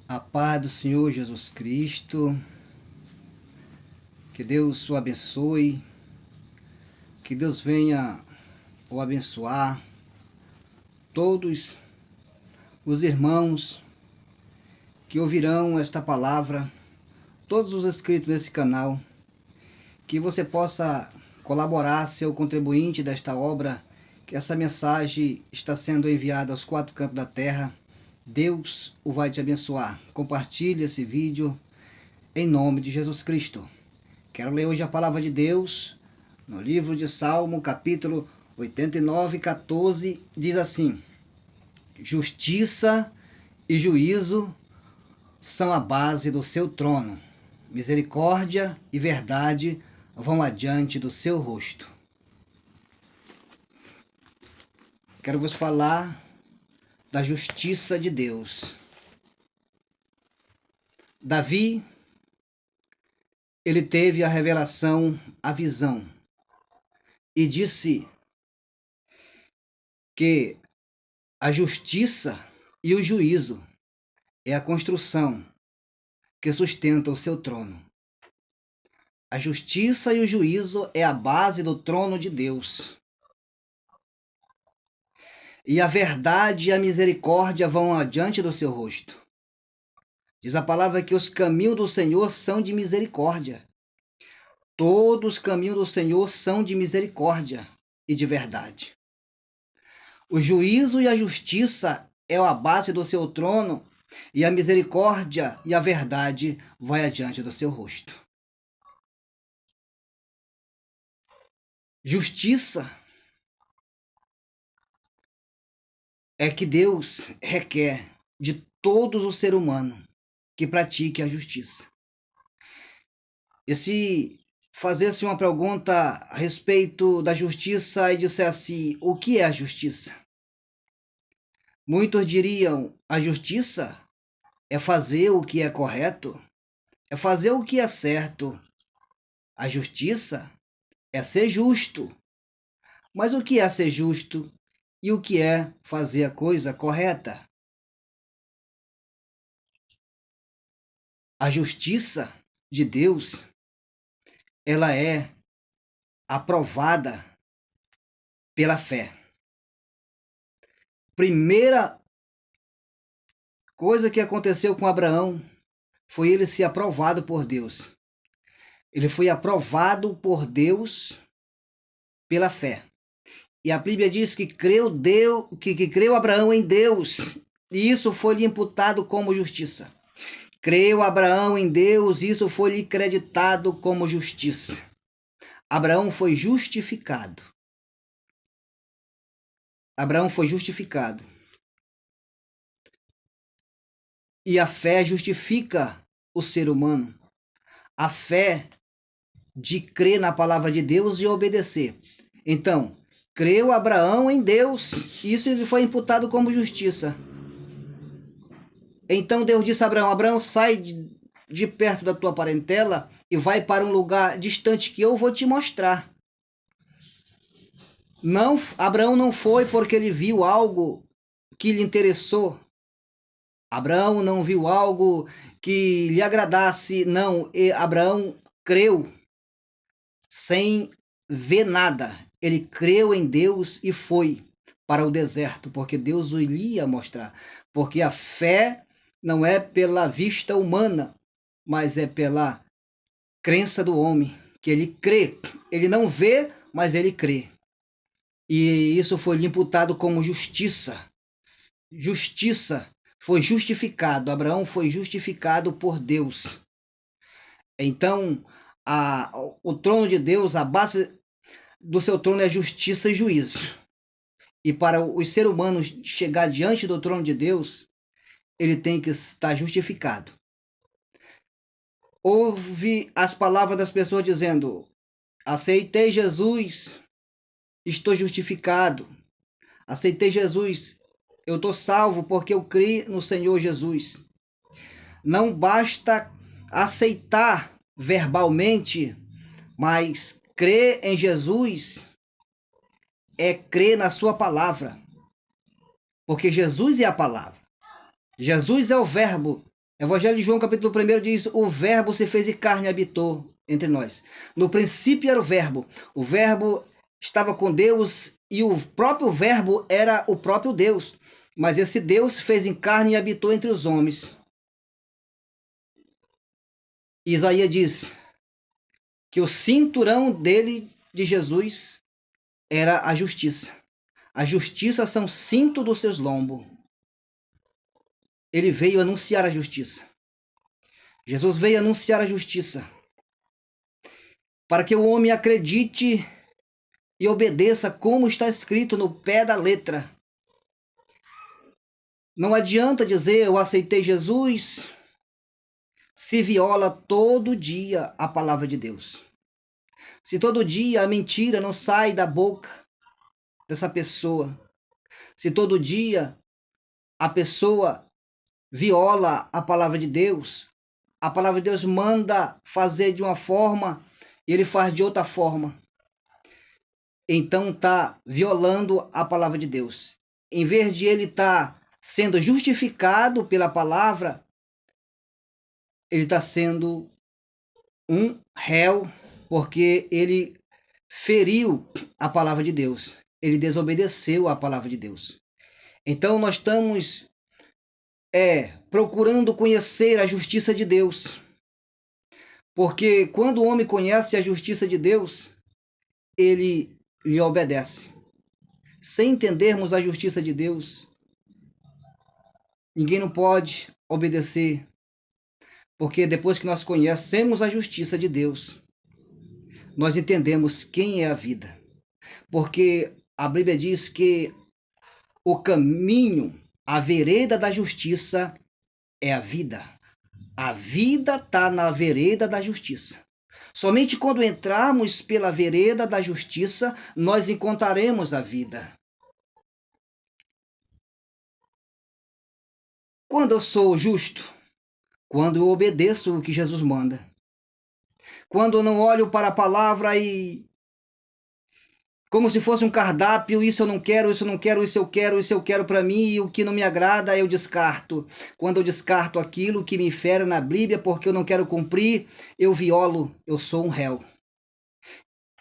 A paz do Senhor Jesus Cristo, que Deus o abençoe, que Deus venha o abençoar, todos os irmãos que ouvirão esta palavra, todos os inscritos nesse canal, que você possa colaborar, ser o contribuinte desta obra, que essa mensagem está sendo enviada aos quatro cantos da terra. Deus o vai te abençoar. Compartilhe esse vídeo em nome de Jesus Cristo. Quero ler hoje a palavra de Deus no livro de Salmo, capítulo 89, 14, diz assim: Justiça e juízo são a base do seu trono. Misericórdia e verdade vão adiante do seu rosto. Quero vos falar da justiça de Deus. Davi, ele teve a revelação, a visão, e disse que a justiça e o juízo é a construção que sustenta o seu trono. A justiça e o juízo é a base do trono de Deus. E a verdade e a misericórdia vão adiante do seu rosto. Diz a palavra que os caminhos do Senhor são de misericórdia. Todos os caminhos do Senhor são de misericórdia e de verdade. O juízo e a justiça é a base do seu trono, e a misericórdia e a verdade vai adiante do seu rosto. Justiça é que Deus requer de todos os seres humanos que pratique a justiça. E se fazesse uma pergunta a respeito da justiça e dissesse assim, o que é a justiça? Muitos diriam, a justiça é fazer o que é correto, é fazer o que é certo. A justiça é ser justo. Mas o que é ser justo e o que é fazer a coisa correta? A justiça de Deus, ela é aprovada pela fé. Primeira coisa que aconteceu com Abraão foi ele ser aprovado por Deus. Ele foi aprovado por Deus pela fé. E a Bíblia diz que creu Abraão em Deus, e isso foi-lhe imputado como justiça. Creu Abraão em Deus, e isso foi-lhe creditado como justiça. Abraão foi justificado. Abraão foi justificado. E a fé justifica o ser humano. A fé de crer na palavra de Deus e obedecer. Então, creu Abraão em Deus, e isso lhe foi imputado como justiça. Então Deus disse a Abraão, Abraão, sai de perto da tua parentela e vai para um lugar distante que eu vou te mostrar. Não, Abraão não foi porque ele viu algo que lhe interessou. Abraão não viu algo que lhe agradasse, não. Abraão creu sem ver nada. Ele creu em Deus e foi para o deserto, porque Deus o iria mostrar. Porque a fé não é pela vista humana, mas é pela crença do homem, que ele crê. Ele não vê, mas ele crê. E isso foi lhe imputado como justiça. Justiça, foi justificado. Abraão foi justificado por Deus. Então, o trono de Deus, a base do seu trono é justiça e juízo. E para os seres humanos chegar diante do trono de Deus, ele tem que estar justificado. Ouve as palavras das pessoas dizendo, aceitei Jesus, estou justificado. Aceitei Jesus, eu estou salvo porque eu criei no Senhor Jesus. Não basta aceitar verbalmente, mas crer em Jesus é crer na sua palavra. Porque Jesus é a palavra. Jesus é o verbo Evangelho de João, capítulo 1, diz: o verbo se fez carne e habitou entre nós. No princípio era o verbo estava com Deus e o próprio verbo era o próprio Deus. Mas esse Deus fez em carne e habitou entre os homens. Isaías diz que o cinturão dele, de Jesus, era a justiça. A justiça são cinto dos seus lombos. Ele veio anunciar a justiça. Jesus veio anunciar a justiça, para que o homem acredite e obedeça como está escrito no pé da letra. Não adianta dizer eu aceitei Jesus se viola todo dia a palavra de Deus. Se todo dia a mentira não sai da boca dessa pessoa. Se todo dia a pessoa viola a palavra de Deus, a palavra de Deus manda fazer de uma forma e ele faz de outra forma. Então está violando a palavra de Deus. Em vez de ele estar sendo justificado pela palavra, ele está sendo um réu, porque ele feriu a palavra de Deus. Ele desobedeceu a palavra de Deus. Então nós estamos procurando conhecer a justiça de Deus. Porque quando o homem conhece a justiça de Deus, ele lhe obedece. Sem entendermos a justiça de Deus, ninguém não pode obedecer. Porque depois que nós conhecemos a justiça de Deus, nós entendemos quem é a vida. Porque a Bíblia diz que o caminho, a vereda da justiça é a vida. A vida está na vereda da justiça. Somente quando entrarmos pela vereda da justiça, nós encontraremos a vida. Quando eu sou justo? Quando eu obedeço o que Jesus manda. Quando eu não olho para a palavra e como se fosse um cardápio, isso eu não quero, isso eu não quero, isso eu quero para mim, e o que não me agrada eu descarto. Quando eu descarto aquilo que me fere na Bíblia porque eu não quero cumprir, eu violo, eu sou um réu.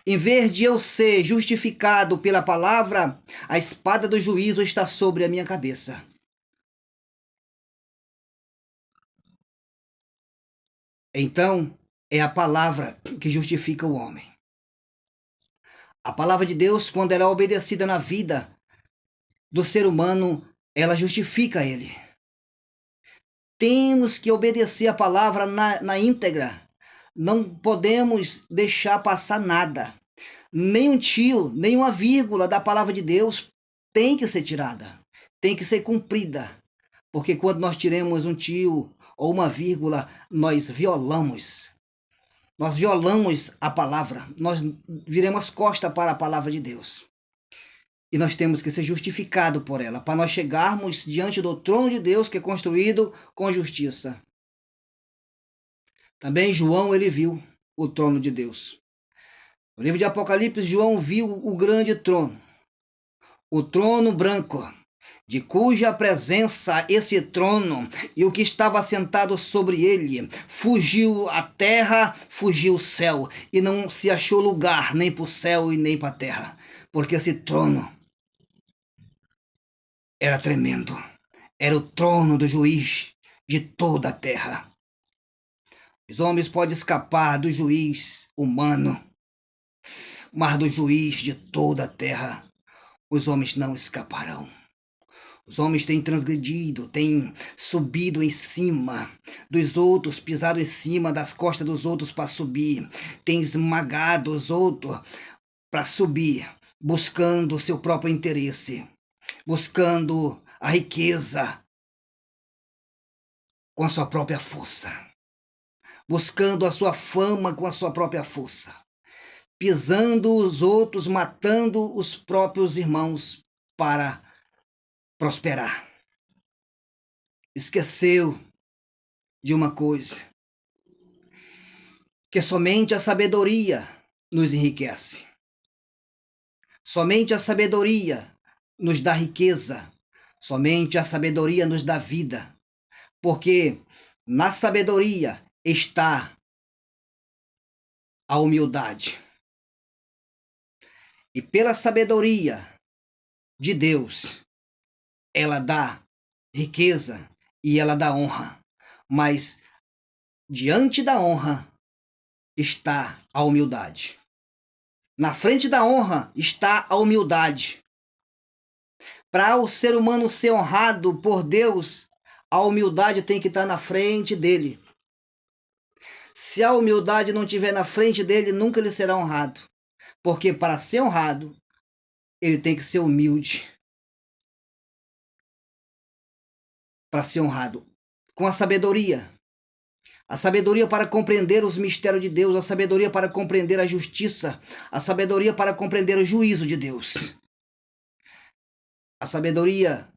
Em vez de eu ser justificado pela palavra, a espada do juízo está sobre a minha cabeça. Então, é a palavra que justifica o homem. A palavra de Deus, quando ela é obedecida na vida do ser humano, ela justifica ele. Temos que obedecer a palavra na íntegra. Não podemos deixar passar nada. Nem um tio, nem uma vírgula da palavra de Deus tem que ser tirada. Tem que ser cumprida. Porque quando nós tiramos um tio ou uma vírgula, nós violamos. Nós violamos a palavra. Nós viramos costas para a palavra de Deus. E nós temos que ser justificados por ela, para nós chegarmos diante do trono de Deus, que é construído com justiça. Também João, ele viu o trono de Deus. No livro de Apocalipse, João viu o grande trono, o trono branco, de cuja presença esse trono e o que estava sentado sobre ele, fugiu a terra, fugiu o céu, e não se achou lugar nem para o céu e nem para a terra, porque esse trono era tremendo. Era o trono do juiz de toda a terra. Os homens podem escapar do juiz humano, mas do juiz de toda a terra, os homens não escaparão. Os homens têm transgredido, têm subido em cima dos outros, pisado em cima das costas dos outros para subir, têm esmagado os outros para subir, buscando o seu próprio interesse, buscando a riqueza com a sua própria força, buscando a sua fama com a sua própria força, pisando os outros, matando os próprios irmãos para prosperar. Esqueceu de uma coisa, que somente a sabedoria nos enriquece. Somente a sabedoria nos dá riqueza. Somente a sabedoria nos dá vida. Porque Na sabedoria está a humildade. E pela sabedoria de Deus, ela dá riqueza e ela dá honra. Mas diante da honra está a humildade. Na frente da honra está a humildade. Para o ser humano ser honrado por Deus, a humildade tem que estar na frente dele. Se a humildade não estiver na frente dele, nunca ele será honrado. Porque para ser honrado, ele tem que ser humilde. Para ser honrado. Com a sabedoria. A sabedoria para compreender os mistérios de Deus. A sabedoria para compreender a justiça. A sabedoria para compreender o juízo de Deus. A sabedoria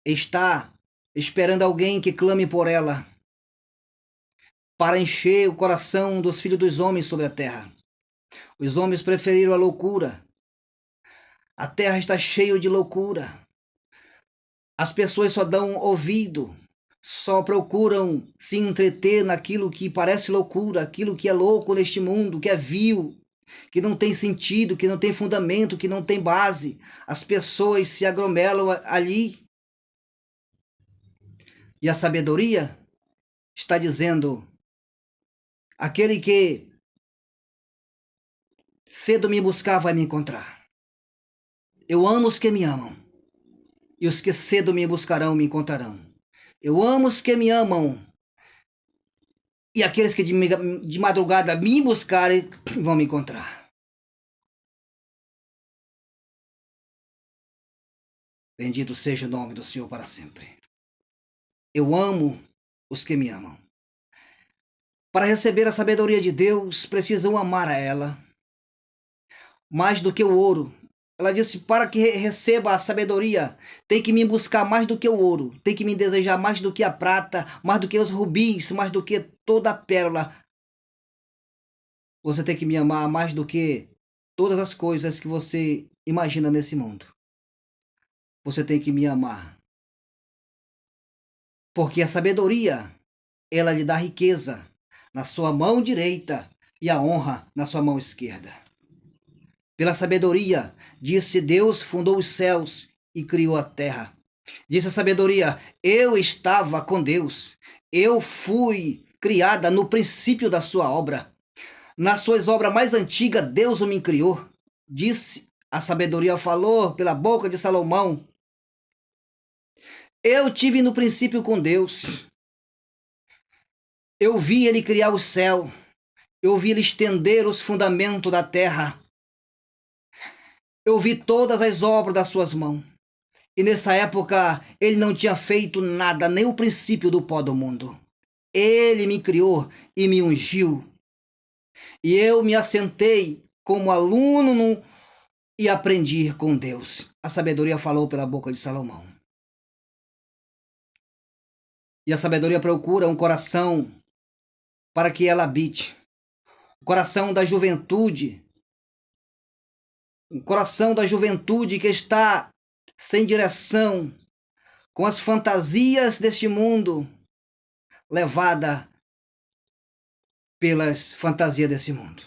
está esperando alguém que clame por ela. Para encher o coração dos filhos dos homens sobre a terra. Os homens preferiram a loucura. A terra está cheia de loucura. As pessoas só dão ouvido, só procuram se entreter naquilo que parece loucura, aquilo que é louco neste mundo, que é vil, que não tem sentido, que não tem fundamento, que não tem base. As pessoas se aglomeram ali. E a sabedoria está dizendo: aquele que cedo me buscar vai me encontrar. Eu amo os que me amam, e os que cedo me buscarão me encontrarão. Eu amo os que me amam, e aqueles que de madrugada me buscarem vão me encontrar. Bendito seja o nome do Senhor para sempre. Eu amo os que me amam. Para receber a sabedoria de Deus, precisam amar a ela mais do que o ouro. Ela disse: para que receba a sabedoria, tem que me buscar mais do que o ouro, tem que me desejar mais do que a prata, mais do que os rubis, mais do que toda a pérola. Você tem que me amar mais do que todas as coisas que você imagina nesse mundo. Você tem que me amar. Porque a sabedoria, ela lhe dá riqueza na sua mão direita e a honra na sua mão esquerda. Pela sabedoria, disse Deus, fundou os céus e criou a terra. Disse a sabedoria: eu estava com Deus. Eu fui criada no princípio da sua obra. Nas suas obras mais antigas, Deus me criou. Disse a sabedoria, falou pela boca de Salomão. Eu tive no princípio com Deus. Eu vi ele criar o céu. Eu vi ele estender os fundamentos da terra. Eu vi todas as obras das suas mãos. E nessa época ele não tinha feito nada, nem o princípio do pó do mundo. Ele me criou e me ungiu. E eu me assentei como aluno e aprendi com Deus. A sabedoria falou pela boca de Salomão. E a sabedoria procura um coração para que ela habite. O coração da juventude. O coração da juventude que está sem direção, com as fantasias deste mundo, levada pelas fantasias desse mundo.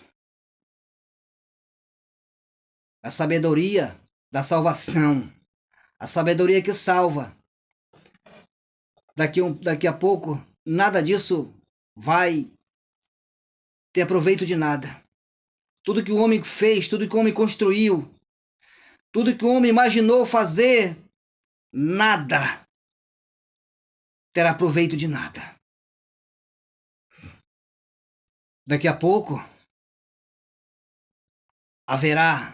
A sabedoria da salvação, a sabedoria que salva. Daqui a pouco, nada disso vai ter proveito de nada. Tudo que o homem fez, tudo que o homem construiu, tudo que o homem imaginou fazer, nada terá proveito de nada. Daqui a pouco haverá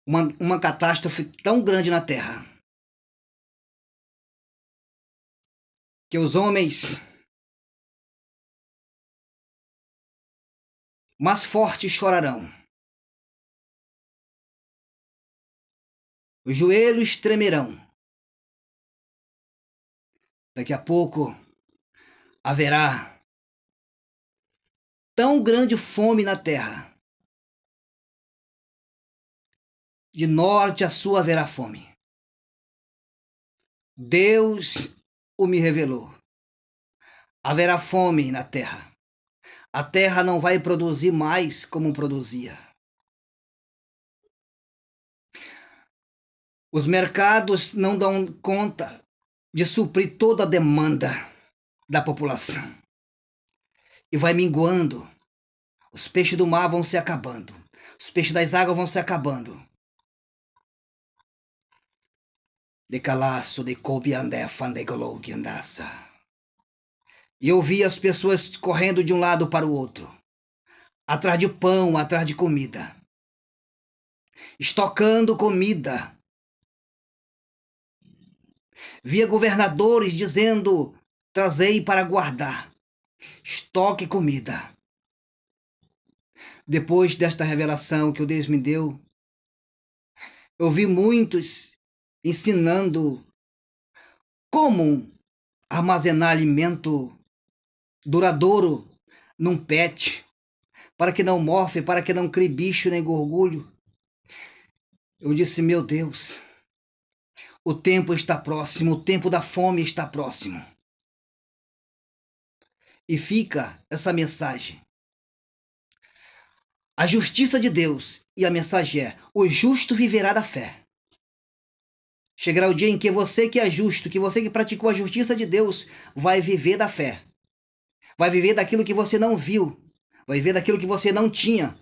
uma catástrofe tão grande na Terra que os homens mais fortes chorarão. Os joelhos tremerão. Daqui a pouco haverá tão grande fome na terra. De norte a sul haverá fome. Deus o me revelou. haverá fome na terra. A terra não vai produzir mais como produzia. Os mercados não dão conta de suprir toda a demanda da população. E vai minguando. Os peixes do mar vão se acabando. Os peixes das águas vão se acabando. De calaço, de cobiandé, fandegologue, andaça. E eu vi as pessoas correndo de um lado para o outro, atrás de pão, atrás de comida, estocando comida. Via governadores dizendo: trazei para guardar, estoque comida. Depois desta revelação que o Deus me deu, eu vi muitos ensinando como armazenar alimento duradouro num pet, para que não morfe, para que não crie bicho nem gorgulho. Eu disse: meu Deus, o tempo está próximo, o tempo da fome está próximo. E fica essa mensagem. A justiça de Deus, e a mensagem é: o justo viverá da fé. Chegará o dia em que você que é justo, que você que praticou a justiça de Deus, vai viver da fé. Vai viver daquilo que você não viu. Vai viver daquilo que você não tinha.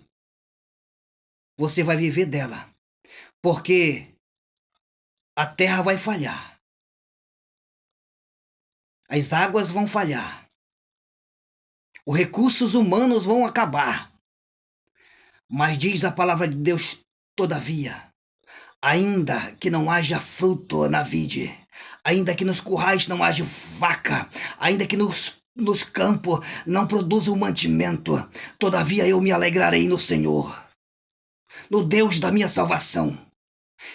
Você vai viver dela. Porque a terra vai falhar. As águas vão falhar. Os recursos humanos vão acabar. Mas diz a palavra de Deus, todavia, ainda que não haja fruto na vide, ainda que nos currais não haja vaca, ainda que nos campos não produza o mantimento, todavia eu me alegrarei no Senhor, no Deus da minha salvação.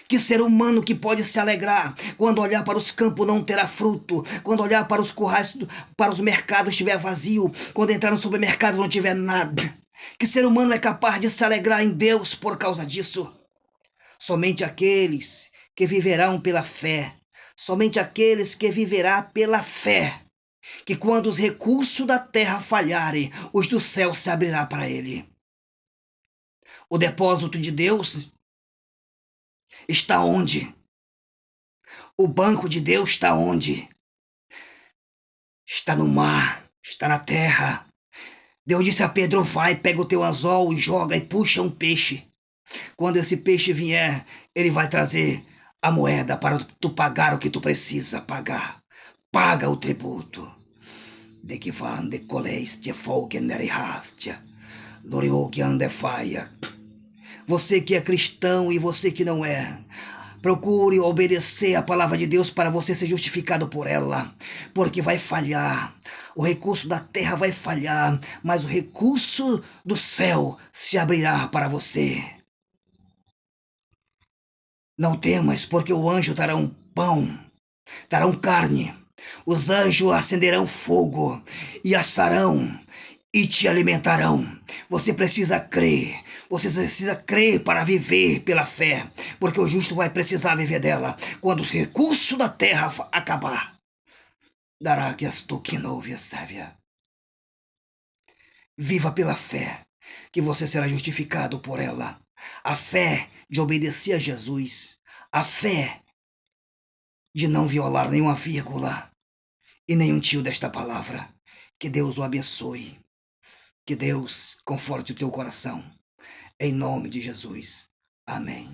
Que ser humano que pode se alegrar quando olhar para os campos não terá fruto, quando olhar para os currais, para os mercados estiver vazio, quando entrar no supermercado não tiver nada. Que ser humano é capaz de se alegrar em Deus por causa disso? Somente aqueles que viverão pela fé, somente aqueles que viverão pela fé, que quando os recursos da terra falharem, os do céu se abrirá para ele. O depósito de Deus está onde? O banco de Deus está onde? Está no mar, está na terra. Deus disse a Pedro: vai, pega o teu anzol, joga e puxa um peixe. Quando esse peixe vier, ele vai trazer a moeda para tu pagar o que tu precisa pagar. Paga o tributo. De que van de coleste folgen hastia. Loriogian de faia. Você que é cristão e você que não é, procure obedecer a palavra de Deus para você ser justificado por ela, porque vai falhar. O recurso da terra vai falhar, mas o recurso do céu se abrirá para você. Não temas, porque o anjo dará pão, dará carne. Os anjos acenderão fogo e assarão e te alimentarão. Você precisa crer. Você precisa crer para viver pela fé, porque o justo vai precisar viver dela. Quando os recursos da terra acabar, dará que as tu que não ouvias. Viva pela fé, que você será justificado por ela. A fé de obedecer a Jesus. A fé de não violar nenhuma vírgula e nenhum tio desta palavra. Que Deus o abençoe. Que Deus conforte o teu coração. Em nome de Jesus. Amém.